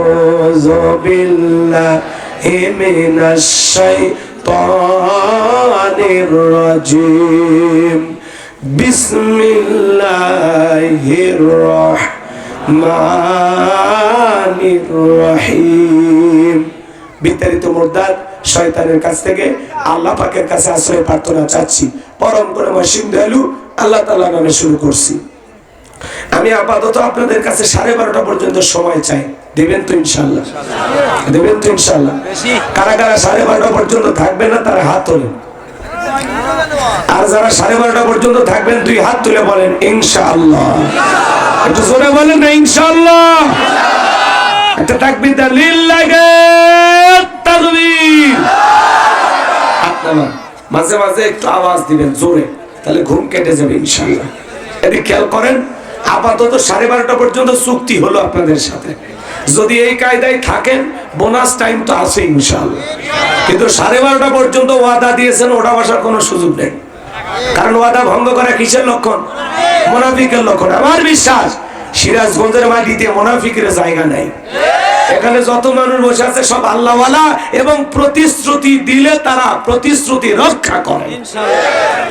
আউযু বিল্লাহি মিনাশ শাইতানির রাজিম বিসমিল্লাহির রাহমানির রহিম। বিতাড়িত মুরদাদ শয়তানের কাছ থেকে আল্লাহ পাকের কাছে আশ্রয় প্রার্থনা চাচ্ছি। পরম করুণাময় সিন্ধু দয়ালু আল্লাহ তাআলার নামে শুরু করছি। আমি আপাতত আপনাদের কাছে 12:30 পর্যন্ত সময় চাই, দেবেন তো ইনশাআল্লাহ? দেবেন তো ইনশাআল্লাহ? কারা কারা 12:30 পর্যন্ত থাকবেন না তারা হাত তোলেন, আর যারা 12:30 পর্যন্ত থাকবেন 2 হাত তুলে বলেন ইনশাআল্লাহ। একটু জোরে বলেন না ইনশাআল্লাহ। একটা তাকবীর দেন, লিল্লাহি তাকবীর। আপনারা মাঝে মাঝে একটু আওয়াজ দিবেন জোরে, তাহলে ঘুম কেটে যাবে ইনশাআল্লাহ। এদিকে খেয়াল করেন, আপাতত 12:30 পর্যন্ত চুক্তি হলো আপনাদের সাথে। যদি এই কায়দায় থাকেন বোনাস টাইম তো আছে ইনশাআল্লাহ, কিন্তু 12:30 পর্যন্ত ওয়াদা দিয়েছেন, ওটা বসার কোনো সুযোগ নেই। কারণ ওয়াদা ভঙ্গ করা কিসের লক্ষণ? মুনাফিকের লক্ষণ। আমার বিশ্বাস সিরাজগঞ্জের মাটিতে মুনাফিকের জায়গা নাই। এখানে যত মানুষ বসে আছে সব আল্লাহওয়ালা এবং প্রতিশ্রুতি দিলে তারা প্রতিশ্রুতি রক্ষা করে,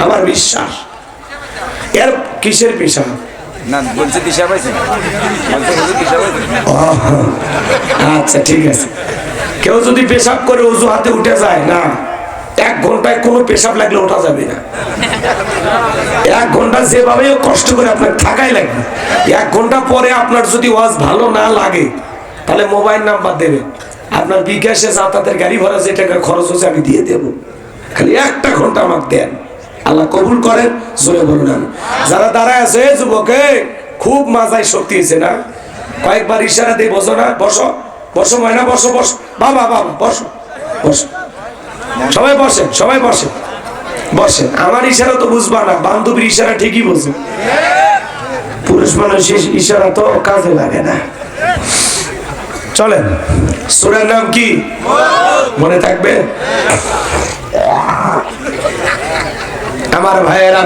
আমার বিশ্বাস। এর কিসের পেশা না বলছে দিশা পাইছে, আচ্ছা ঠিক আছে। কেউ যদি পেশাব করে ওযু হাতে উঠে যায় না, 1 ঘন্টায় কোনো পেশাব লাগলে ওঠা যাবে না। 1 ঘন্টা যেভাবে কষ্ট করে আপনার থাকাই লাগবে। 1 ঘন্টা পরে আপনার যদি ওয়াজ ভালো না লাগে তাহলে মোবাইল নাম্বার দেবে, আপনার বিকাশে যাতায়াতের গাড়ি ভাড়া যে টাকা খরচ হচ্ছে আমি দিয়ে দেবো, খালি 1টা ঘন্টা আমাকে দেন। আল্লাহ কবুল করেন, জোরে বলুন আমি। যারা দাঁড়ায় আছে যুবকে খুব মাজায় শক্তি হয়েছে না, কয়েকবার ইশারা দিয়ে বসো না, বসো বসো ময়না, বসো বসো বাবা বাবা বসো বসো, সবাই বসেন সবাই বসেন বসেন। আমার ইশারা তো বুঝবা না, বান্ধবীর ইশারা ঠিকই বুঝো, পুরুষ মানুষের ইশারা তো কাজে লাগে না। চলেন, সূরার নাম কি মনে থাকবে? আমার ভাইয়েরা,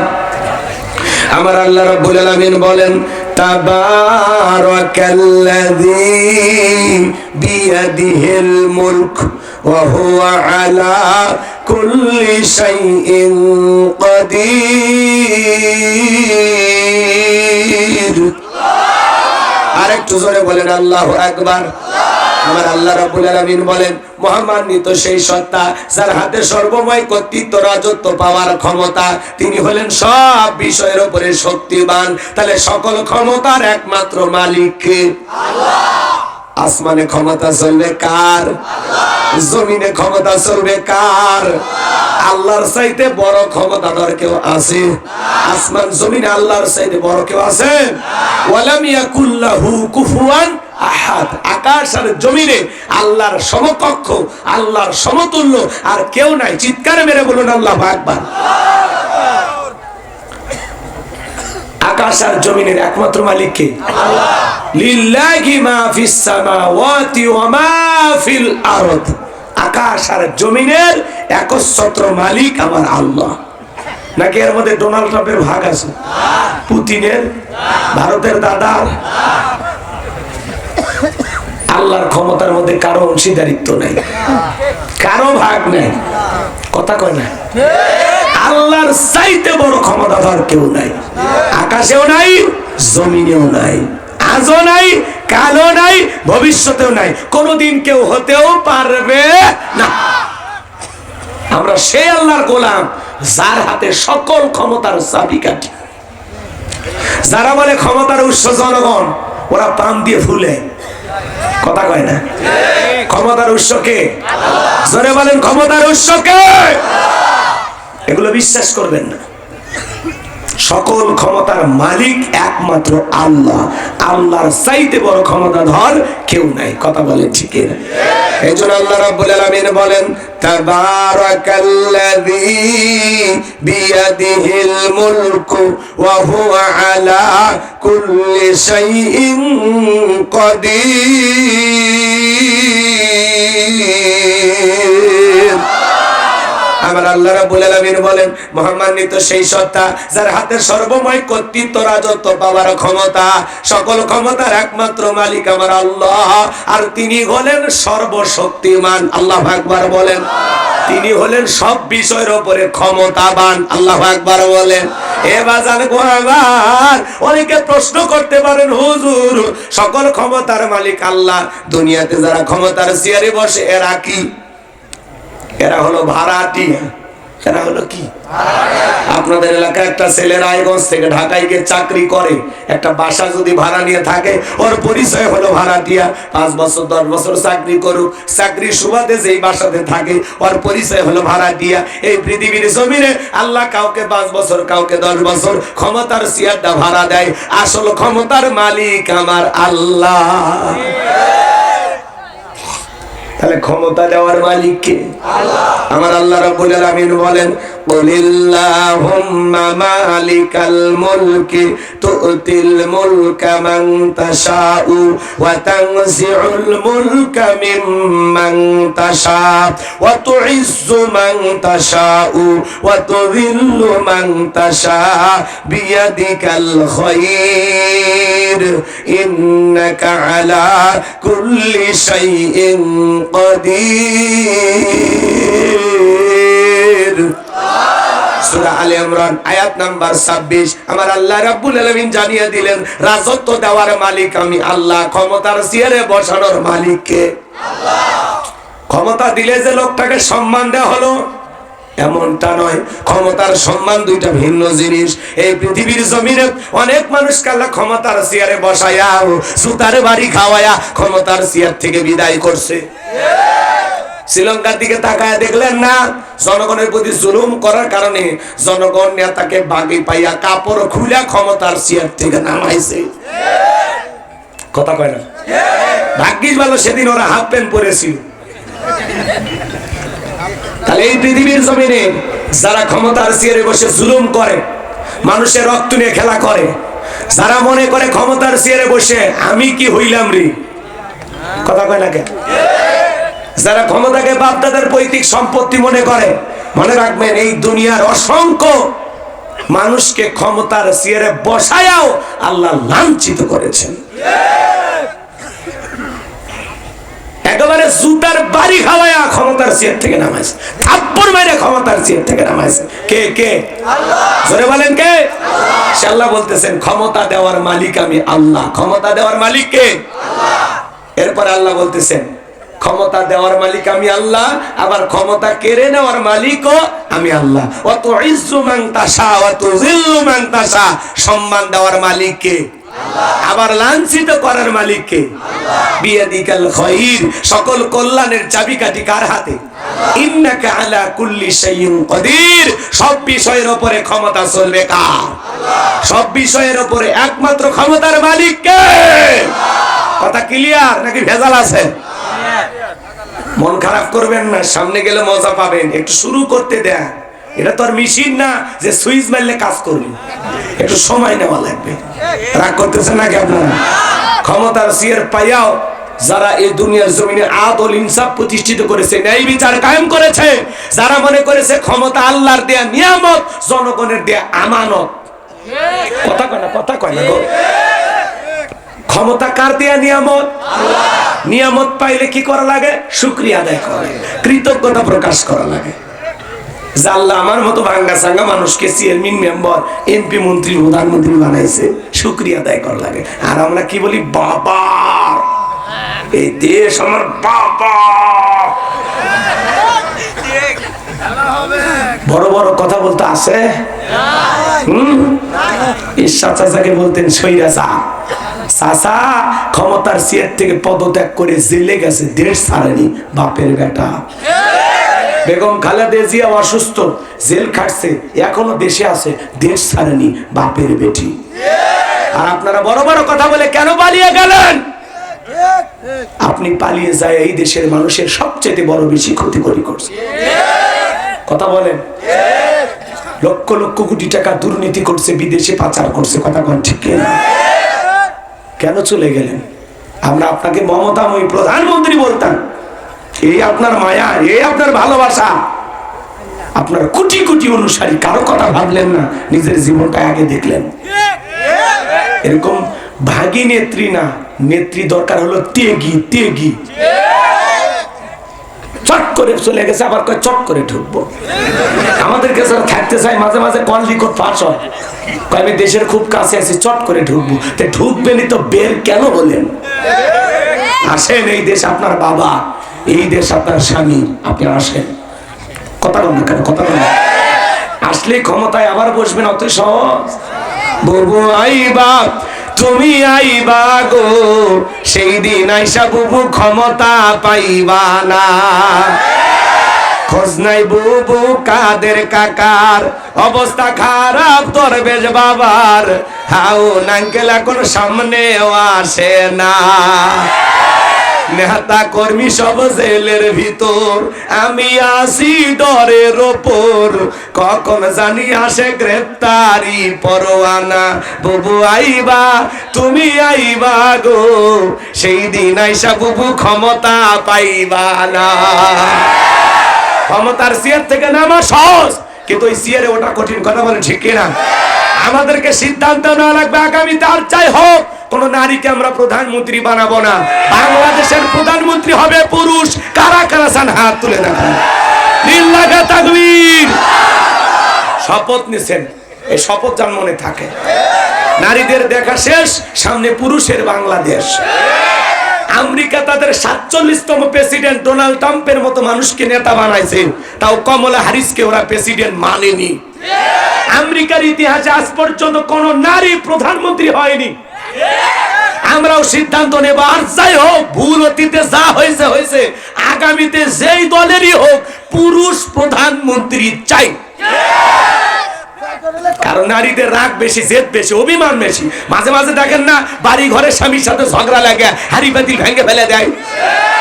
আমার আল্লাহ রাব্বুল আলামিন বলেন তাবারাকাল্লাযী বিয়াদিহিল মুলক ওয়া হুয়া আলা কুল্লি শাইইন কাদির। আরেকটু জোরে বলেন আল্লাহু আকবার। আমার আল্লাহ রাব্বুল আলামিন বলেন মহামান্বিত সেই সত্তা যার হাতে সর্বময় কর্তৃত্ব, রাজত্ব পাওয়ার ক্ষমতা, তিনি হলেন সব বিষয়ের উপরে শক্তিমান। তাহলে সকল ক্ষমতার একমাত্র মালিক কে? আল্লাহ। আসমানে ক্ষমতা চলবে কার? জমিনে ক্ষমতা চলবে কার? আল্লাহর চাইতে বড় ক্ষমতাধর কেউ আছে? আসমান জমিনে আল্লাহর চাইতে বড় কেউ আছে? ওয়ালাম ইয়াকুল্লাহু কুফুয়ান আহাদ। আকাশ আর জমিনে আল্লাহর সমকক্ষ, আল্লাহর সমতুল্য আর কেউ নাই। চিৎকার মেরে বলুন আল্লাহু আকবার। আকাশ আর জমিনের একমাত্র মালিক কে? আল্লাহ। লিল্লাহি মা ফিস সামাওয়াতি ওয়া মা ফিল আরদ। আকাশ আর জমিনের একচ্ছত্র মালিক আমার আল্লাহ। নাকি এর মধ্যে ডোনাল্ড ট্রাম্পের ভাগ আছে? পুতিনের, ভারতের দাদার? আল্লাহর ক্ষমতার মধ্যে কারো অংশীদারিত্ব নাই, কারো ভাগ নাই। কথা কয় না? আল্লাহর চাইতে বড় ক্ষমতাধর কেউ নাই। আকাশেও নাই, জমিনেও নাই, আজও নাই, কালও নাই, ভবিষ্যতেও নাই, কোনদিন কেউ হতেও পারবে না। আমরা সেই আল্লাহর গোলাম যার হাতে সকল ক্ষমতার চাবিকাঠি। যারা বলে ক্ষমতার উৎস জনগণ, ওরা পাম দিয়ে ফুলে। কথা কয় না? ক্ষমতার উৎস কে? জোরে বলেন ক্ষমতার উৎস কে? এগুলো বিশ্বাস করবেন না। সকল ক্ষমতার মালিক একমাত্র আল্লাহ। আল্লাহর চাইতে বড় ক্ষমতাধর কেউ নাই। কথা বলেন ঠিক না? এইজন্য আল্লাহ রাব্বুল আলামিন বলেন তাবারাকাল্লাযী বিয়াদিহিল মুলকু ওয়া হুয়া আলা কুল্লি শাইইন কাদির। আমার আল্লাহ রাব্বুল আলামিন বলেন, মহামান্বিত সেই সত্তা যার হাতে সর্বময় কর্তৃত্ব, রাজত্ব পাওয়ার ক্ষমতা, সকল ক্ষমতার একমাত্র মালিক আমার আল্লাহ। আর তিনি হলেন সর্বশক্তিমান। আল্লাহু আকবার বলেন। তিনি হলেন সব বিষয়ের উপরে ক্ষমতাবান। আল্লাহু আকবার বলেন। এ বাজান গো আমার, অনেকে প্রশ্ন করতে পারেন, হুজুর সকল ক্ষমতার মালিক আল্লাহ, দুনিয়াতে যারা ক্ষমতার চেয়ারে বসে এরা কি? এরা হলো ভাড়াটিয়া। এরা হলো কি? আপনাদের এলাকায় একটা ছেলে রায়গঞ্জ থেকে ঢাকায় গিয়ে চাকরি করে, একটা বাসা যদি ভাড়া নিয়ে থাকে, ওর পরিচয় হলো ভাড়াটিয়া। 5 বছর 10 বছর চাকরি করুক, চাকরির সুবাদে যেই বাসাতে থাকে ওর পরিচয় হলো ভাড়াটিয়া। এই পৃথিবীর জমিনে আল্লাহ কাউকে 5 বছর, কাউকে 10 বছর ক্ষমতার চেয়ারটা ভাড়া দেয়। আসল ক্ষমতার মালিক আমার আল্লাহ। তাহলে ক্ষমতা দেওয়ার মালিক কে? আল্লাহ। আমার আল্লাহ রাব্বুল আলামিন বলেন, কুলিল্লাহুম্মা মালিকাল মুলকি তুতিল মুলকা মান তাশাউ ওয়া তানজিউল মুলকা মিম্মান তাশা ওয়া তুইজ্জু মান তাশাউ ওয়া তুযিল্লু মান তাশা বিয়াদিকাল খায়র ইন্নাকা আলা কুল্লি শাইইন কাদির। সূরা আলে ইমরান আয়াত নাম্বার 26। আমার আল্লাহ রাব্বুল আলামিন জানিয়ে দিলেন, রাজত্ব দেওয়ার মালিক আমি আল্লাহ, ক্ষমতার চেয়ারে বসানোর মালিক কে? আল্লাহ। ক্ষমতা দিলে যে লোকটাকে সম্মান দেওয়া হলো এমনটা নয়। ক্ষমতার সম্মান দুইটা ভিন্ন জিনিস। এই পৃথিবীর জমিনে অনেক মানুষকে আল্লাহ ক্ষমতার চেয়ারে বসায়া, সুতার বাড়ি খাওয়ায়া ক্ষমতার চেয়ার থেকে বিদায় করছে। শ্রীলঙ্কার দিকে তাকায় দেখলেন না? জনগণের প্রতি জুলুম করার কারণে জনগণ নেতাকে বাগি পাইয়া কাপড় খুলে ক্ষমতার চেয়ার থেকে নামাইছে। কথা কয় না? ভাগ্যিস ভালো সেদিন ওরা হাফ প্যান্ট পরেছিল। তাহলে এই পৃথিবীর জমিনে যারা ক্ষমতার চেয়ারে বসে জুলুম করে, মানুষের রক্ত নিয়ে খেলা করে, যারা মনে করে ক্ষমতার চেয়ারে বসে আমি কি হইলাম রে, কথা কয় না কেন? যারা ক্ষমতাকে বাপদাদার পৈতৃক সম্পত্তি মনে করে, মনে রাখবেন এই দুনিয়ার অসংখ্য মানুষকে ক্ষমতার চেয়ারে বসায়াও আল্লাহ লাঞ্ছিত করেছেন। একেবারে জুতার বাড়ি খাওয়ায়া ক্ষমতার চেয়ার থেকে নামাইছে, থাপ্পড় মেরে ক্ষমতার চেয়ার থেকে নামাইছে। কে? কে? আল্লাহ। জোরে বলেন কে? আল্লাহ। সে আল্লাহ বলতেছেন, ক্ষমতা দেওয়ার মালিক আমি আল্লাহ। ক্ষমতা দেওয়ার মালিক কে? আল্লাহ। এরপর আল্লাহ বলতেছেন, ক্ষমতা দেওয়ার মালিক আমি আল্লাহ, আবার ক্ষমতা কেড়ে নেওয়ার মালিকও আমি আল্লাহ। ওয়া তুইজ্জু মান তাশা ওয়া তুযিল্লু মান তাশা, সম্মান দেওয়ার মালিক কে? আল্লাহ। আবার লাঞ্ছিত করার মালিক কে? আল্লাহ। বিয়াদিকাল খায়র, সকল কল্যাণের চাবিকাঠি কার হাতে? আল্লাহ। ইন্নাকা আলা কুল্লি শাইইন কাদির, সব বিষয়ের উপরে ক্ষমতা চলবে কার? আল্লাহ। সব বিষয়ের উপরে একমাত্র ক্ষমতার মালিক কে? আল্লাহ। কথা ক্লিয়ার নাকি ভেজাল আছে? মন খারাপ করবেন না, সামনে গেলে মজা পাবেন। একটু শুরু করতে দেন। এটা তো আর মেশিন না যে সুইচ মারলে কাজ করবে, একটু সময় নেওয়া লাগবে। রাগ করতেছেন নাকি আপনারা? ক্ষমতার চেয়ার পাইয়াও যারা এই দুনিয়ার জমিনে আদল ইনসাফ প্রতিষ্ঠিত করেছে, ন্যায় বিচার কায়েম করেছে, যারা মনে করেছে ক্ষমতা আল্লাহর দেয়া নিয়ামত, জনগণের দেয়া আমানত। কথা কয় না? কথা কয় না গো? ক্ষমতা কার দেয়া নিয়ামত? আল্লাহ। নিয়ামত পাইলে কি করা লাগে? শুকরিয়া আদায় করা লাগে, কৃতজ্ঞতা প্রকাশ করা লাগে। আল্লাহ আমার মতো ভাঙ্গা সাঙ্গা মানুষকে চেয়ারম্যান, মেম্বার, এমপি, মন্ত্রী, প্রধানমন্ত্রী বানাইছে, শুকরিয়া আদায় করা লাগে। আর আমরা কি বলি? বাবা, এই দেশ আমার বাবা। বড় বড় কথা বলতে আছে। ঈশ্বর চাচাকে বলতেন সইরা চা। চাচা ক্ষমতার চেয়ার থেকে পদত্যাগ করে জেলে গেছে, দেশ ছাড়েনি, বাপের বেটা। বেগম খালেদা জিয়া অসুস্থ, জেল খাটছে, এখনো দেশে আছে, দেশ ছাড়েনি, বাপের বেটি। আর আপনারা বড় বড় কথা বলে কেন পালিয়ে গেলেন? আপনি পালিয়ে যায় এই দেশের মানুষের সবচেয়ে বড় বেশি ক্ষতি করছে। কথা বলেন? লক্ষ লক্ষ কোটি টাকা দুর্নীতি করছে, বিদেশে পাচার করছে। কথা কোন ঠিক না? কেন চলে গেলেন? আমরা আপনাকে মমতাময়ী প্রধানমন্ত্রী বলতাম, এই আপনার মায়া, এই আপনার ভালোবাসা। আপনার কোটি কোটি অনুসারী, কারো কথা ভাবলেন না, নিজের জীবনটা আগে দেখলেন। এরকম ভাগী নেত্রী না, নেত্রী দরকার হলো তেগি তেগি। চট করে চলে গেছে, আবার কয় চট করে ঢুকবো। আমাদের কাছে থাকতে চাই, মাঝে মাঝে কল রিকর্ড ফাঁস হয়, আমি দেশের খুব কাছে আছি, চট করে ঢুকবো। ঢুকবেনই তো, বের কেন বলেন? আসেন, এই দেশ আপনার বাবা, এই দেশ আপনার স্বামী, আপনি আসেন। কথা বলুন কেন? কথা বলুন। আসলে ক্ষমতায় আবার বসবেন, অত সহজ? বুবু আইবা, তুমি আইবা গো, সেই দিন আইসা বুবু ক্ষমতা পাইবা না। খোঁজ নাই বুবু কাদের কাকার, অবস্থা খারাপ দরবেশ বাবার, হাও নাঙ্কেল এখন সামনেও আসে না। নেতা কর্মী সব জেলের ভিতর, আমি আসি ডরের ওপর, কখন জানি আসে গ্রেফতারি পরোয়ানা। বুবু আইবা, তুমি আইবা গো, সেই দিন আইসা বুবু ক্ষমতা পাইবা না। ক্ষমতার চেয়ার থেকে নামা সহজ, কিন্তু ওই চেয়ারে ওটা কঠিন। কথা বলে ঠিক কিনা? আমাদেরকে সিদ্ধান্ত নেওয়া লাগবে, আগামীতে আর চাই হোক, কোন নারীকে আমরা প্রধানমন্ত্রী বানাবো না। বাংলাদেশের প্রধানমন্ত্রী হবে পুরুষ। কারা কারা চান হাত তুলে দেখান। লিল্লাহি তাকবীর। শপথ নিছেন, এই শপথ যেন মনে থাকে। নারীদের দেখা শেষ, সামনে পুরুষের বাংলাদেশ। আমেরিকা তাদের 47তম প্রেসিডেন্ট ডোনাল্ড ট্রাম্পের মতো মানুষকে নেতা বানাইছে, তাও কমলা হ্যারিসকে ওরা প্রেসিডেন্ট মানেনি। আমেরিকার ইতিহাসে আজ পর্যন্ত কোন নারী প্রধানমন্ত্রী হয়নি। আমরাও সিদ্ধান্ত নেব, আর যাই হোক, ভুল অতীতে যা হয়েছে হয়েছে, আগামীতে যেই দলেরই হোক পুরুষ প্রধানমন্ত্রী চাই। কারণ নারীদের রাগ বেশি, জেদ বেশি, অভিমান বেশি। মাঝে মাঝে দেখেন না, বাড়ি ঘরে স্বামীর সাথে ঝগড়া লাগে, হাড়ি পাতিল ভেঙে ফেলে দেয়,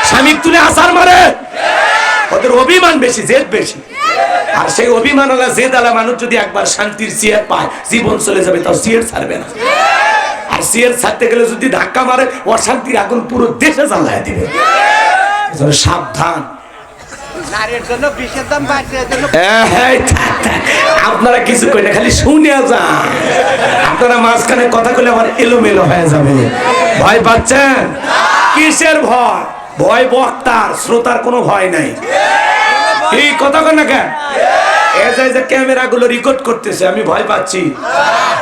স্বামী তুলে আসার মারে। ওদের অভিমান বেশি, জেদ বেশি। আর সেই অভিমান আলা জেদ আলা মানুষ যদি একবার শান্তির চেয়ার পায়, জীবন চলে যাবে, তাও চেয়ার ছাড়বে না। আর চেয়ার ছাড়তে গেলে যদি ধাক্কা মারে, অশান্তির আগুন পুরো দেশে জ্বালায় দিবে। সাবধান। আপনারা কিছু কই না, খালি শুনে যান। আপনারা মাঝখানে কথা কইলে আমার এলোমেলো হয়ে যাবে। ভয় পাচ্ছেন? কিসের ভয়? ভয় বক্তার, শ্রোতার কোনো ভয় নাই। এই কথা কন না কেন? এই যে ক্যামেরা গুলো রেকর্ড করতেছে, আমি ভয় পাচ্ছি,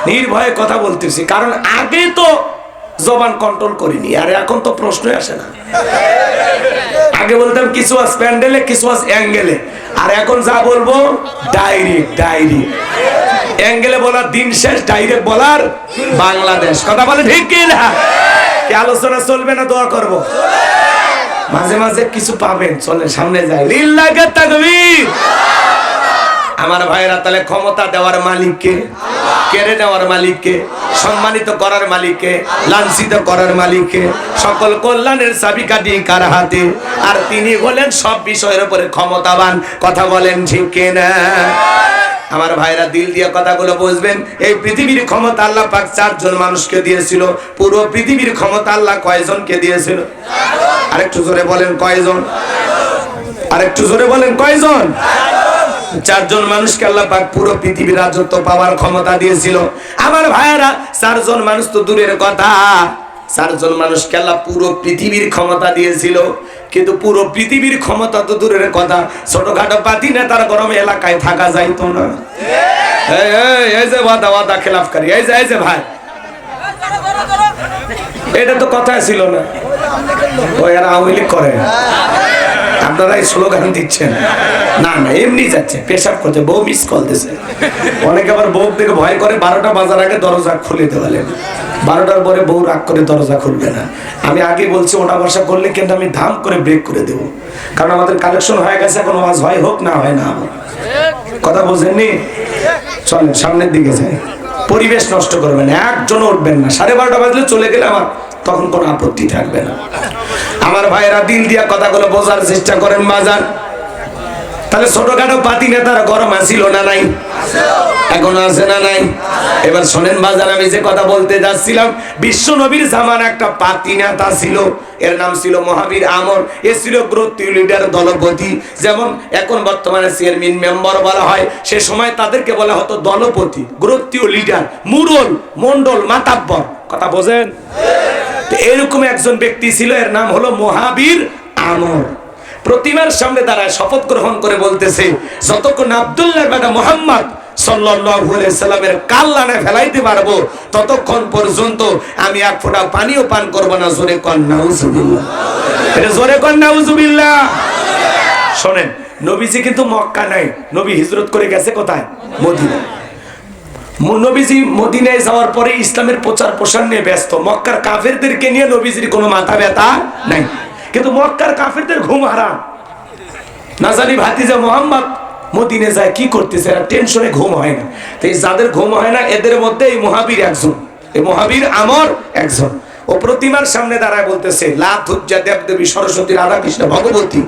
নির্ভয়ে কথা বলতেছি। কারণ আগে তো জবান কন্ট্রোল করিনি, আর এখন তো প্রশ্নই আসে না। আগে বলতাম কিছু আজ প্যান্ডেলে, কিছু আজ অ্যাঙ্গেলে, আর এখন যা বলবো ডাইরেক্ট। ডাইরেক্ট অ্যাঙ্গেলে বলার দিন শেষ, ডাইরেক্ট বলার বাংলাদেশ। কথা বলে ঠিক কি না? কি আলোচনা চলবে না? দোয়া করব। মাঝে মাঝে কিছু পাবেন, চলেন সামনে যাই। লিল্লাহি তাকবীর। আমার ভাইরা, তাহলে ক্ষমতা দেওয়ার মালিককে, কেড়ে নেওয়ার মালিককে, সম্মানিত করার মালিককে, লাঞ্ছিত করার মালিককে, সকল কল্যাণের চাবিকাঠি কার হাতে? আর তিনি হলেন সব বিষয়ের উপরে ক্ষমতাবান। কথা বলেন ঠিক কিনা? আমার ভাইরা, দিল দিয়ে কথাগুলো বুঝবেন। এই পৃথিবীর ক্ষমতা আল্লাহ পাক 4 জন মানুষকে দিয়েছিল। পুরো পৃথিবীর ক্ষমতা আল্লাহ কয়জনকে দিয়েছিল? আরেকটু জোরে বলেন, কয়জন? আরেকটু জোরে বলেন, কয়জন? 4 জন মানুষকে আল্লাহ পাক পুরো পৃথিবীর রাজত্ব পাওয়ার ক্ষমতা দিয়েছিল। আমার ভাইয়েরা, 4 জন মানুষ তো দূরের কথা, 4 জন মানুষকে আল্লাহ পুরো পৃথিবীর ক্ষমতা দিয়েছিল। কিন্তু পুরো পৃথিবীর ক্ষমতা তো দূরের কথা, ছোটখাটো পাতি নেতার গরমে এলাকায় থাকা যাইতো না। এই যে ওয়াদা খেলাফকারী, এই যে ভাই, এটা তো কথা ছিল না। ওই আর আওয়ামী লীগ করে, আপনারা এই স্লোগান দিচ্ছেন না, এমনি যাচ্ছে, পেশাব করছে, বউ মিস কল দিছে। অনেকে আবার বউ থেকে ভয় করে, 12টা বাজার আগে দরজা খুলে দেওয়ালেন, 12টার পরে বউ রাগ করে দরজা খুলবে না। আমি আগে বলছি, ওটা বর্ষা করলে কিন্তু আমি ধাম করে ব্রেক করে দেব, কারণ আমাদের কালেকশন হয়ে গেছে, এখন আওয়াজ হয় হোক না হয় না। কথা বোঝেননি? চলেন সামনের দিকে যাই। পরিবেশ নষ্ট করবেন, একজন উঠবেন না। 12:30 বাজলে চলে গেলে আমার তখন কোনো আপত্তি থাকবে না। আমার ভাইয়েরা, দিল দিয়া কথাগুলো বোঝার চেষ্টা করেন। বাজার তাহলে ছোটখাটো পাতি নেতার গরম আসিল না নাই? এখন আছে না নাই? এবার শোনেন বাজার, আমি যে কথা বলতে যাচ্ছিলাম, বিশ্ব নবীর জামান একটা পাতি নেতা ছিল, এর নাম ছিল মহাবীর আমর। এ ছিল গোত্রীয় লিডার, দলপতি। যেমন এখন বর্তমানে চেয়ারম্যান মেম্বার বলা হয়, সে সময় তাদেরকে বলা হতো দলপতি, গোত্রীয় লিডার, মুরল, মন্ডল, মাতাব্বর। কথা বোঝেন? এরকম একজন ব্যক্তি ছিল, এর নাম হলো মহাবীর আমর। প্রতিমার সামনে দাঁড়ায় শপথ গ্রহণ করে বলতেছে, যতক্ষণ আব্দুল্লাহর বেটা মুহাম্মদ সাল্লাল্লাহু আলাইহি সাল্লামের কাল্লানে ফেলাইতে পারবো, ততক্ষণ পর্যন্ত আমি এক ফোঁটা পানিও পান করব না। জোরে কন নাউজুবিল্লাহ। এটা জোরে কন নাউজুবিল্লাহ। শোনেন, নবীজি কিন্তু মক্কা নাই, নবী হিজরত করে গেছে কোথায়? মদিনায়। নবীজি মদিনায় যাওয়ার পরে ইসলামের প্রচার প্রসার নিয়ে ব্যস্ত। মক্কার কাফেরদেরকে নিয়ে নবীজির কোনো মাথা ব্যথা নাই। কিন্তু মক্কার কাফেরদের ঘুম হারাম। না জানি ভাতিজা মুহাম্মদ মদিনে যায় কি করতেছে, এরা টেনশনে ঘুম হয় না। তো এই যাদের ঘুম হয় না, এদের মধ্যে এই মহাবীর একজন, এই মহাবীর আমর একজন। ও প্রতিমার সামনে দাঁড়ায় বলতেছে, লা তুজ্জা দেবদেবী, সরস্বতী, রাধা কৃষ্ণ, ভগবতী,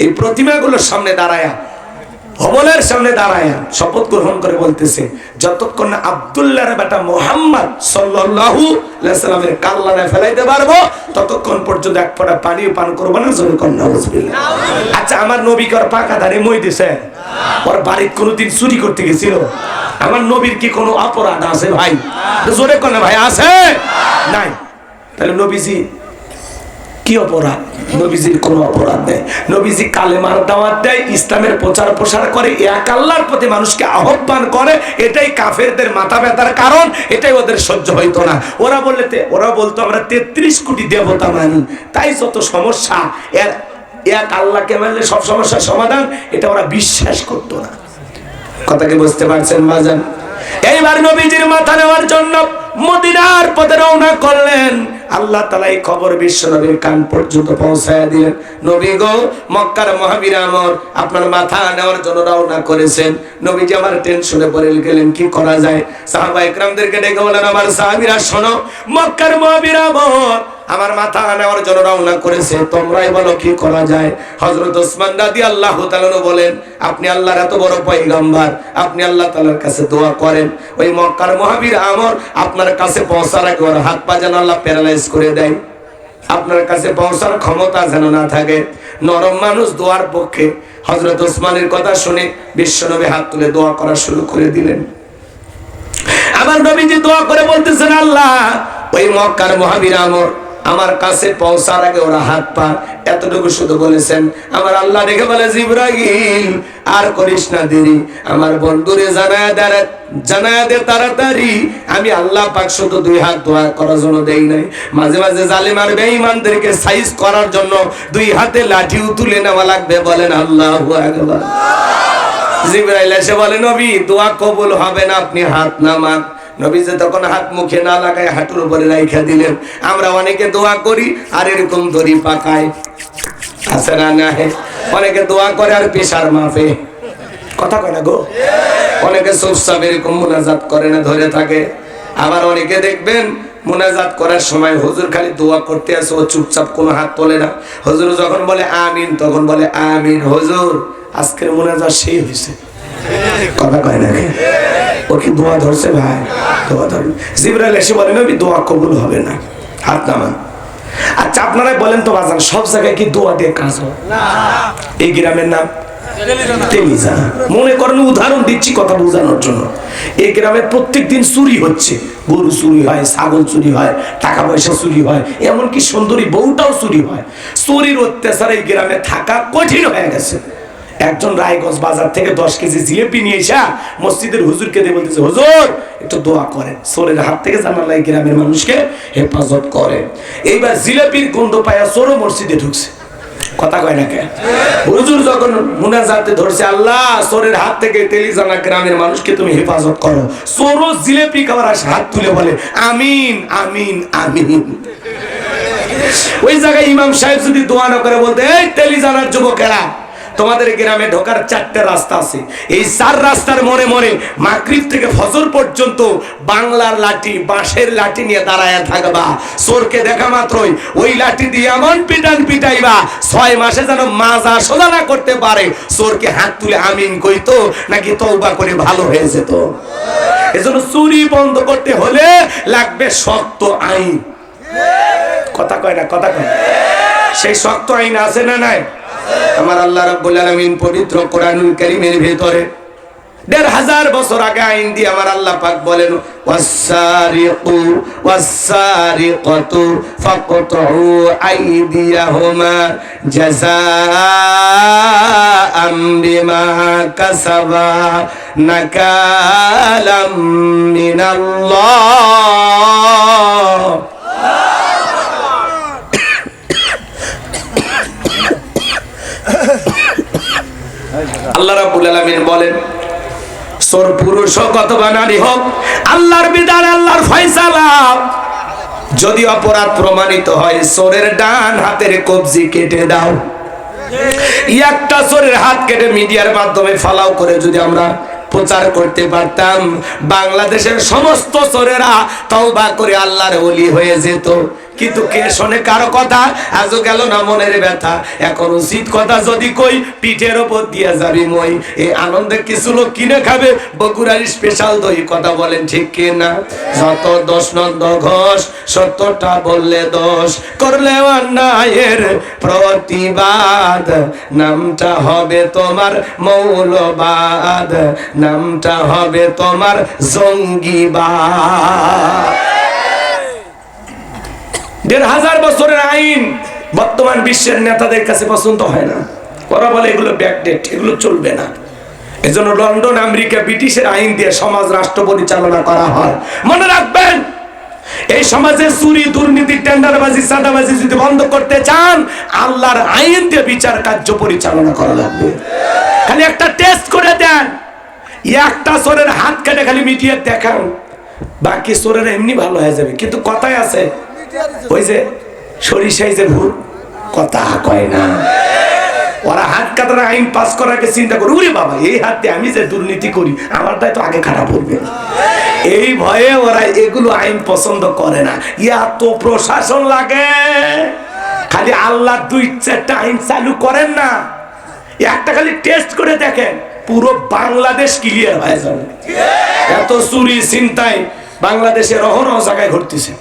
এই প্রতিমাগুলোর সামনে দাঁড়ায়া, হবলের সামনে দাঁড়ায়া শপথ গ্রহণ করে বলতেছে, যতক্ষণ না আব্দুল্লাহর বেটা মুহাম্মদ সাল্লাল্লাহু আলাইহি সাল্লামের কাল্লানে ফেলাইতে পারবো, ততক্ষণ পর্যন্ত এক ফোঁটা পানিও পান করব না। জোরে কন নাউজুবিল্লাহ। আচ্ছা, আমার নবী কর পাকা দাঁড়ে মই দিছে? ওর বাড়িতে কোনোদিন চুরি করতে গেছিল? আমার নবীর কি কোনো অপরাধ আছে ভাই? জোরে কন ভাই, আছে? নাই। তাহলে নবীজি কি অপরাধ? নবীজির কোনো অপরাধ নেই। নবীজি কালেমার দাওয়াত দেয়, ইসলামের প্রচার প্রসার করে, এক আল্লাহর প্রতি মানুষকে আহ্বান করে। এটাই কাফেরদের মাথা ব্যথার কারণ, এটাই ওদের সহ্য হইতো না। ওরা বলতো আমরা 33 কোটি দেবতা মানি, তাই যত সমস্যা। এর এক আল্লাহকে মানলে সব সমস্যার সমাধান, এটা ওরা বিশ্বাস করতো না। কথাকে বুঝতে পারছেন বাজান? এইবার নবীজির মাথা নেওয়ার জন্য মদিনার পথে রওনা করলেন। আল্লাহ তাআলা এই খবর বিশ্ব নবীর কান পর্যন্ত পৌঁছায় দিলেন, নবী গো, মক্কার মহাবীর আমর আপনার মাথা নেওয়ার জন্য রওনা করেছেন। নবীজি আমার টেনশনে পড়ে গেলেন, কি করা যায়? সাহাবায়ে কেরামদেরকে ডেকে বলেন, আমার সাহাবীরা শোনো, মক্কার মহাবীর আমর আমার মাথা নেওয়ার জন্য রওনা করেছে, তোমরাই বলো কি করা যায়। হযরত ওসমান রাদিয়াল্লাহু তাআলা বলেন, আপনি আল্লাহর এত বড় পয়গম্বর, আপনি আল্লাহ তাআলার কাছে দোয়া করেন, ওই মক্কার মহাবীর আমর আপনার কাছে পৌঁছার আগে ওর হাত পা যেন আল্লাহ প্যারালাইজ করে দেয়, আপনার কাছে পৌঁছার ক্ষমতা যেন না থাকে। নরম মানুষ, দোয়ার পক্ষে। হযরত ওসমানের কথা শুনে বিশ্বনবী হাত তুলে দোয়া করা শুরু করে দিলেন। আমার নবীজি দোয়া করে বলতেছেন, আল্লাহ ওই মক্কার মহাবীর আমর আমার কাছে পৌঁছার আগে ওরা হাত পা, এতটুকু শুধু বলেছেন। আমার আল্লাহ দেখে বলে, জিবরাইল আর করিস না দেরি, আমার বন্ধুরে জানায়া দে তাড়াতাড়ি। আমি আল্লাহ পাক শুধু দুই হাত দোয়া করার জন্য দেই নাই, মাঝে মাঝে জালিম আর বেঈমানদেরকে সাইজ করার জন্য দুই হাতে লাঠিও তুলে নেওয়া লাগবে। বলেন আল্লাহু আকবার। জিবরাইল এসে বলে, নবী দোয়া কবুল হবে না, আপনি হাত নামান। নবীজি তখন হাত মুখে না লাগায় হাঁটুর উপরে রাইখা দিলেন। আমরা অনেকে দোয়া করি আর এরকম দড়ি পাকায়, আছে না? না, অনেকে দোয়া করে আর পেশার মাপে। কথা কয় না গো? অনেকে চুপচাপ এরকম মুনাজাত করে না, ধরে থাকে। আবার অনেকে দেখবেন মুনাজাত করার সময় হুজুর খালি দোয়া করতে আসে, ও চুপচাপ কোনো হাত তোলে না। হুজুর যখন বলে আমিন, তখন বলে আমিন। হুজুর আজকের মুনাজাত সেই হয়েছে। কথা কয় না? ও কি দোয়া ধরছে ভাই? দোয়া ধরবে। জিবরাইল এসে বলে, নবী দোয়া কবুল হবে না, হাত নামান। আচ্ছা আপনারাই বলেন তো বাজান, সব জায়গায় কি দোয়া দিয়ে কাজ হয়? এই গ্রামের নাম তেলিজানা। মনে করেন, উদাহরণ দিচ্ছি কথা বোঝানোর জন্য। এই গ্রামে প্রত্যেকদিন চুরি হচ্ছে, গরু চুরি হয়, ছাগল চুরি হয়, টাকা পয়সা চুরি হয়, এমনকি সুন্দরী বউটাও চুরি হয়। চুরির অত্যাচার এই গ্রামে থাকা কঠিন হয়ে গেছে। একজন রায়গঞ্জ বাজার থেকে 10 কেজি জিলেপি নিয়ে এসে মসজিদের হুজুরকে দিয়ে বলতেছে, হুজুর একটু দোয়া করেন, চোরের হাত থেকে যেন আল্লাহ গ্রামের মানুষকে হেফাজত করে। এইবার জিলেপির গন্ধ পায়া চোরও মসজিদে ঢুকছে। কথা কয় না কে? হুজুর যখন মুনাজাতে ধরছে, আল্লাহ চোরের হাত থেকে তেলিজানা গ্রামের মানুষকে তুমি হেফাজত করো, চোরও জিলেপি খাওয়ার হাত তুলে বলে আমিন আমিন আমিন। ওই জায়গায় ইমাম সাহেব যদি দোয়া না করে বলতে, এই তেলিজানার যুবকেরা তোমাদের গ্রামে ঢোকার 4টে রাস্তা আছে, এই 4 রাস্তার মোড়ে মোড়ে মাগরিব থেকে ফজর পর্যন্ত বাংলার লাঠি, বাঁশের লাঠি নিয়ে দাঁড়ায় থাকবা। চোরকে দেখা মাত্রই ওই লাঠি দিয়ে এমন পিটান পিটাইবা 6 মাসে যেন মাজা সোজা না করতে পারে। চোরকে হাত তুলে আমিন কইতো নাকি তওবা করে ভালো হয়ে যেত। এজন্য চুরি বন্ধ করতে হলে লাগবে শক্ত আইন। কথা কয় না, কথা কয়। সেই শক্ত আইন আছে না নাই? আমার আল্লাহ রাব্বুল আলামিন পবিত্র কোরআনুল কারীমের ভিতরে 1500 বছর আগে আইন দিয়ে আমার আল্লাহ পাক বলেন, ওয়াসসারিকু ওয়াসসারিকাতু ফাকতুউ আইদিয়াহুমা জাযাআম বিমা কাসাবা নাকালাম মিনাল্লাহ। আল্লাহ রাব্বুল আলামিন বলেন, চোর পুরুষ হোক অথবা নারী হোক, আল্লাহর বিধান, আল্লাহর ফয়সালা। যদি অপরাধ প্রমাণিত হয়, চোরের ডান হাতের কবজি কেটে দাও। একটা চোরের হাত কেটে মিডিয়ার মাধ্যমে ফালাও করে যদি আমরা প্রচার করতে পারতাম, বাংলাদেশের সমস্ত চোরেরা তওবা করে আল্লাহর ওলি হয়ে যেত। কিন্তু কে শোনে কারো কথা? আজও গেল না মনের ব্যথা। এখন উচিত কথা যদি কই, পিঠের ওপর দিয়ে যাবি মই। এই আনন্দে কিছু লোক কিনে খাবে বগুড়ার স্পেশাল দই। কথা বলেন ঠিক কিনা? যত দোষ নন্দ ঘোষ, সত্যটা বললে দোষ, করলে অন্যায়ের প্রতিবাদ, নামটা হবে তোমার মৌলবাদ, নামটা হবে তোমার জঙ্গিবাদ। 1500 বছরের আইন বর্তমান বিশ্বের নেতাদের কাছে পছন্দ হয় না। ওরা বলে এগুলো ব্যাকডেট, এগুলো চলবে না। এজন্য লন্ডন, আমেরিকা, ব্রিটিশের আইন দিয়ে সমাজ, রাষ্ট্র পরিচালনা করা হয়। মনে রাখবেন, এই সমাজে চুরি, দুর্নীতি, টেন্ডারবাজি, চাঁদাবাজি যদি বন্ধ করতে চান, আল্লাহর আইন দিয়ে বিচার কার্য পরিচালনা করা লাগবে। খালি একটা টেস্ট করে দেন, একটা চোরের হাত কেটে খালি মিডিয়া দেখান, বাকি চোরেরা এমনি ভালো হয়ে যাবে। কিন্তু কথায় আছে, ওই যে সরিষাই যে ভূত, কথা কয় না। ওরা হাত কাটার আইন পাস করার চিন্তা করে, ওরে বাবা, এই হাত দিয়ে আমি যে দুর্নীতি করি, আমারটাই তো আগে খারাপ হবে। এই ভয়ে ওরা এগুলো আইন পছন্দ করে না। এত প্রশাসন লাগে, খালি আল্লাহ 2-4টা আইন চালু করেন না, একটা খালি টেস্ট করে দেখেন, পুরো বাংলাদেশ ক্লিয়ার হয়ে যাবে। এত চুরি ছিনতাই বাংলাদেশের অহরহ জায়গায় ঘটতেছে।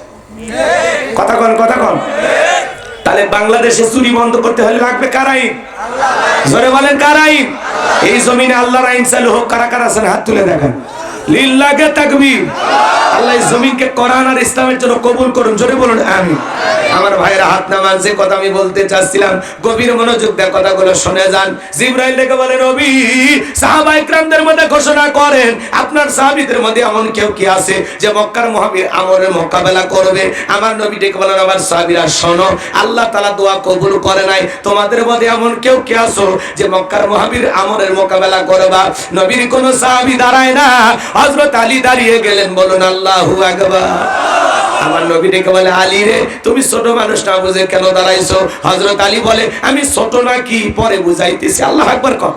কথা কন, কথা কন। তাহলে বাংলাদেশে চুরি বন্ধ করতে হলে লাগবে কার আইন? জোরে বলেন, কার আইন? এই জমিনে আল্লাহর আইন চালু হোক। কারা কারা আছেন হাত তুলে দেখেন। লিল্লাহে তাকবীর। আল্লাহ এই জমিনকে কোরআন আর ইসলামের জন্য কবুল করুন। জোরে বলুন আমিন। আমার ভাইরা হাত নামান, যে কথা আমি বলতে চাচ্ছিলাম গভীর মনোযোগ দিয়ে কথাগুলো শুনে যান। জিবরাইল ডেকে বলেন, নবী, সাহাবায়ে কিরামদের মধ্যে ঘোষণা করেন, আপনার সাহাবীদের মধ্যে এমন কেউ কি আছে যে মক্কার মুহাবির আমরের মোকাবেলা করবে? আমার নবী ডেকে বলেন, আমার সাহাবীরা শোনো, আল্লাহ তাআলা দোয়া কবুল করে নাই। তোমাদের মধ্যে এমন কেউ কি আছো যে মক্কার মুহাবির আমরের মোকাবেলা করবা? নবীর কোন সাহাবী দাঁড়ায় না, হযরত আলী দাঁড়িয়ে গেলেন। বলুন আল্লাহু আকবার। আমার নবী ডেকে বলে, আলী রে, তুমি ছোট মানুষ না বুঝে কেন দাঁড়াইছো? হযরত আলী বলে, আমি ছোট নাকি পরে বুঝাইতেছি। আল্লাহু আকবার কর।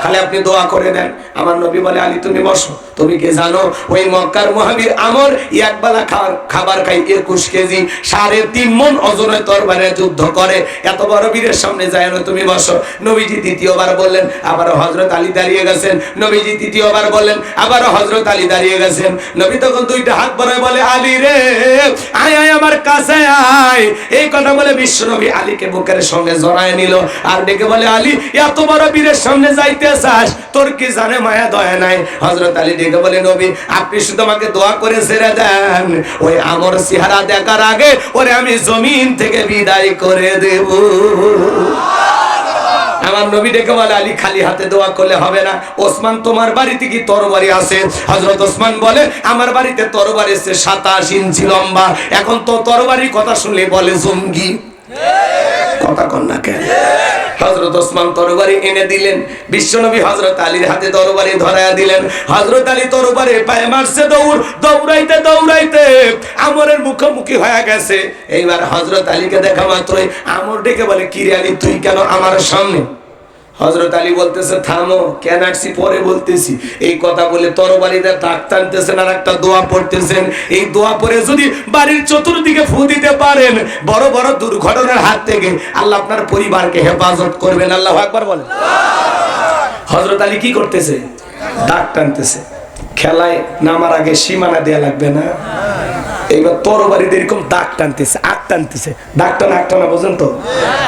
খালি আপনি দোয়া করে দেন। আমার নবী বলে, আলী তুমি বসো। তুমি কি জানো ওই মক্কার মুহাবির আমর একবেলা খাবার খাই 21 কেজি, 3.5 মণ ওজনের তরবারে যুদ্ধ করে। এত বড় বীরের সামনে যায় না, তুমি বসো। নবীজি দ্বিতীয়বার বললেন, আবার হযরত আলী দাঁড়িয়ে গেছেন। নবীজি তৃতীয়বার বললেন, আবার হযরত আলী দাঁড়িয়ে গেছেন। নবী তখন 2টা হাত বাড়ায় বলে, আলী রে, আয় আয় আমার কাছে আয়। এই কথা বলে বিশ্বনবী আলীকে বুকের সঙ্গে জড়ায় নিল আর ডেকে বলে, আলী, এত বড় বীরের সামনে যাইতে চাস? তোর কি জানে মায়া দয়া নাই? হযরত আলী ডেকে বলে, নবী, আপনি শুধু আমাকে দোয়া করে ছেড়ে দেন, ওই আমর চেহারা দেখার আগে ওরে আমি জমিন থেকে বিদায় করে দেব। আমার নবী ডেকে বলে, আলী, খালি হাতে দোয়া করলে হবে না। ওসমান, তোমার বাড়িতে কি তরবারি আছে? হযরত ওসমান বলে, আমার বাড়িতে তরবারি আছে 27 ইঞ্চি লম্বা। এখন তো তরবারির কথা শুনলে বলে জঙ্গি। কথা কন না কেন? হযরত ওসমান তরবারি এনে দিলেন। বিশ্বনবী হযরত আলীর হাতে তরবারি ধরায়া দিলেন। হযরত আলী তরবারি পায়ে মারছে দৌড়, দৌড়াইতে দৌড়াইতে আমরের মুখোমুখি হয়ে গেছে। এইবার হযরত আলীকে দেখা মাত্রই আমর ডেকে বলে, কি রে আলী, তুই কেন আমার সামনে? হযরত আলী বলতেছে থামো, কেন আসছি পরে বলতেছি। এই কথা বলে তরবারিতে দাগ টানতেছেন আর একটা দোয়া পড়তেছেন। এই দোয়া পড়ে যদি বাড়ির চতুর্দিকে ফু দিতে পারেন, বড় বড় দুর্ঘটনার হাত থেকে আল্লাহ আপনার পরিবারকে হেফাজত করবেন। আল্লাহু আকবার বলেন। হযরত আলী কি করতেছে? দাগ টানতেছে। খেলায় নামার আগে সীমানা দেয়া লাগবে না? এইবার তরবারিতে এরকম দাগ টানতেছে, আগ টানতেছে, দাগ টানা আগ টানা, বুঝেন তো?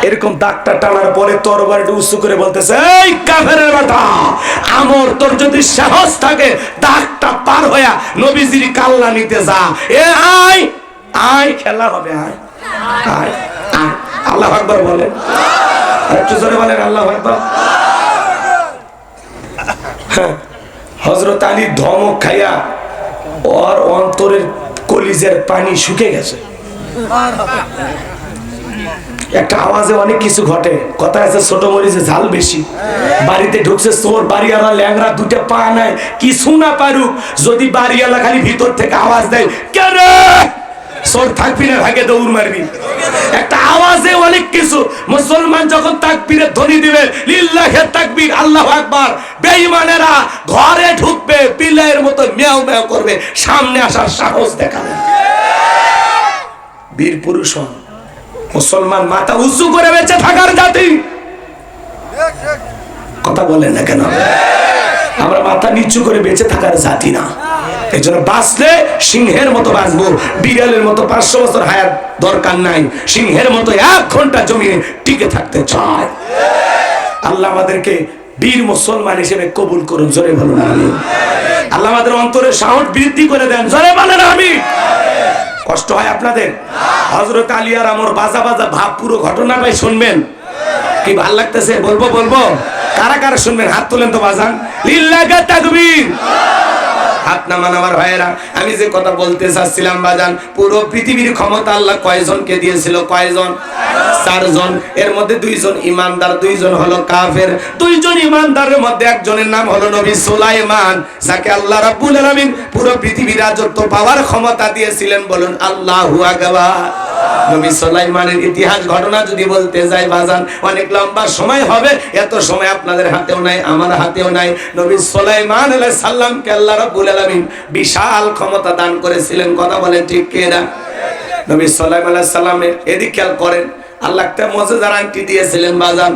এরকম দাগটা টানার পরে তরবারিটা উঁচু করে বলতেছে, এই কাফেরের বেটা, আমর তোর যদি সাহস থাকে দাগটা পার হইয়া নবীজির কাল্লা নিতে যা। এ আয় আয়, খেলা হবে, আয় আয় আয়। আল্লাহু আকবার বলেন, একটু জোরে বলেন আল্লাহু আকবার। হযরত আলী ধমক খাইয়া ওর অন্তরের কলিজের পানি শুকে গেছে। একটা আওয়াজে অনেক কিছু ঘটে। কথা আছে ছোট মরিচে ঝাল বেশি। বাড়িতে ঢুকছে চোর, বাড়িওয়ালা ল্যাংরা, দুটা পা নাই, কিছু না পারুক, যদি বাড়িওয়ালা খালি ভিতর থেকে আওয়াজ দেয়, কে রে, চোর থাকবি না, ভাগে দৌড় মারবি। একটা আওয়াজে অনেক কিছু। মুসলমান যখন তাকবীরের ধ্বনি দিবে, লিল্লাহে তাকবীর, আল্লাহু আকবার, বেঈমানেরা ঘরে ঢুকবে, পিলের মতো মিয়াও মিয়াও করবে, সামনে আসার সাহস দেখাবে। বীর পুরুষ হন। মুসলমান মাথা উঁচু করে বেঁচে থাকার জাতি। কথা বলেন না কেন? আমরা মাথা নিচু করে বেঁচে থাকার জাতি না। এই জন্য বাঁচলে সিংহের মতো বাঁচবো, বিড়ালের মতো 500 বছর হায়াত দরকার নাই। সিংহের মতো 1 ঘন্টা জমিয়ে টিকে থাকতে চায়। আল্লাহ আমাদেরকে বীর মুসলমান হিসেবে কবুল করুন। জোরে বলুন আমিন। আল্লাহ আমাদের অন্তরের সাহস বৃদ্ধি করে দেন। জোরে বলেন আমিন। কষ্ট হয় আপনাদের? হযরত আলী আর আমর বাজা বাজা ভাব, পুরো ঘটনাটাই শুনবেন। কি ভাল লাগতেছে? বলবো বলবো? কারা কারা শুনবেন হাত তোলেন তো বাজান। লিল্লাহি তাকবীর। হাত নামান আমার ভাইয়েরা। আমি যে কথা বলতে চাচ্ছিলাম বাজান, পুরো পৃথিবীর ক্ষমতা আল্লাহ কয়জনকে দিয়েছিল? কয়জন? 4 জন। এর মধ্যে 2 জন ইমানদার, 2 জন হলো কাফের। 2 জন ইমানদারের মধ্যে একজনের নাম হলো নবী সুলাইমান, যাকে আল্লাহ রাব্বুল আলামিন পুরো পৃথিবীর রাজত্ব পাওয়ার ক্ষমতা দিয়েছিলেন। বলুন আল্লাহু আকবার। নবী সুলাইমানের ইতিহাস ঘটনা যদি বলতে যাই বাজান, অনেক লম্বা সময় হবে। এত সময় আপনাদের হাতেও নাই, আমার হাতেও নাই। নবী সুলাইমান আলাইহিস সালামকে আল্লাহ রাব্বুল আলামিন বিশাল ক্ষমতা দান করেছিলেন। কথা বলেন ঠিক কি না? নবী সুলাইমান আলাইহিস সালামের এদিকে খেয়াল করেন, আল্লাহ একটা মুজিজার আংটি দিয়েছিলেন বাজান।